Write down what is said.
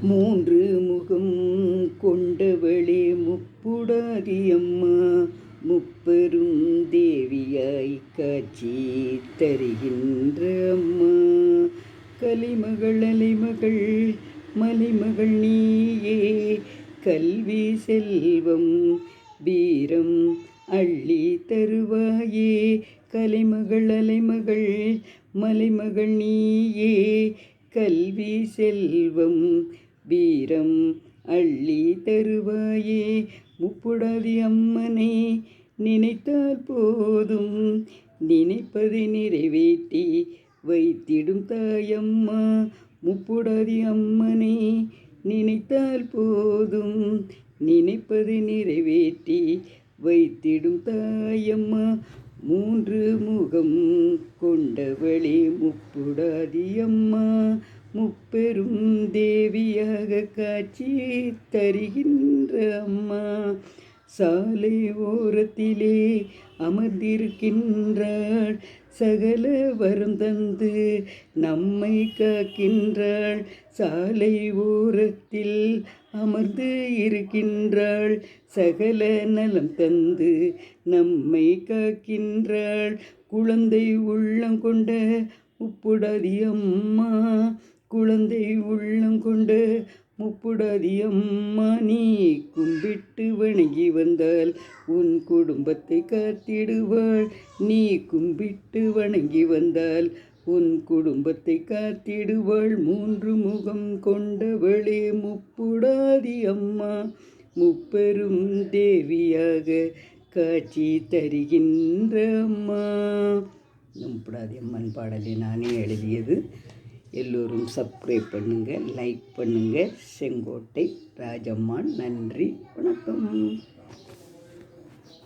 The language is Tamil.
மூன்று முகம் கொண்டவளே முப்புடாதியம்மா, முப்பெரும் தேவியாய் காட்சி தருகின்ற அம்மா. கலிமகள் அலைமகள் மலைமகள் நீயே, கல்வி செல்வம் வீரம் அள்ளி தருவாயே. கலைமகள் அலைமகள் மலைமகள் நீயே, கல்வி செல்வம் வீரம் அள்ளி தருவாயே. முப்புடாதி அம்மனை நினைத்தால் போதும், நினைப்பதை நிறைவேற்றி வைத்திடும் தாயம்மா. முப்புடாதி அம்மனை நினைத்தால் போதும், நினைப்பதை நிறைவேற்றி வைத்திடும் தாயம்மா. மூன்று முகம் கொண்டவளே முப்புடாதி அம்மா, முப்பெரும் தேவியாக காட்சி தருகின்ற அம்மா. சாலை ஓரத்திலே அமர்ந்திருக்கின்றாள், சகல வரம் தந்து நம்மை காக்கின்றாள். சாலை ஓரத்தில் அமர்ந்து இருக்கின்றாள், சகல நலம் தந்து நம்மை காக்கின்றாள். குழந்தை உள்ளம் கொண்ட முப்புடாதி அம்மா, குழந்தை உள்ளம் கொண்ட முப்புடாதி அம்மா. நீ கும்பிட்டு வணங்கி வந்தால் உன் குடும்பத்தை காத்திடுவாள். நீ கும்பிட்டு வணங்கி வந்தால் உன் குடும்பத்தை காத்திடுவாள். மூன்று முகம் கொண்டவளே முப்புடாதி அம்மா, முப்பெரும் தேவியாக காட்சி தருகின்ற அம்மா. முப்புடாதி அம்மன் பாடலை நானே எழுதியது. எல்லோரும் சப்ஸ்கிரைப் பண்ணுங்கள், லைக் பண்ணுங்கள். செங்கோட்டை ராஜம்மான். நன்றி, வணக்கம்.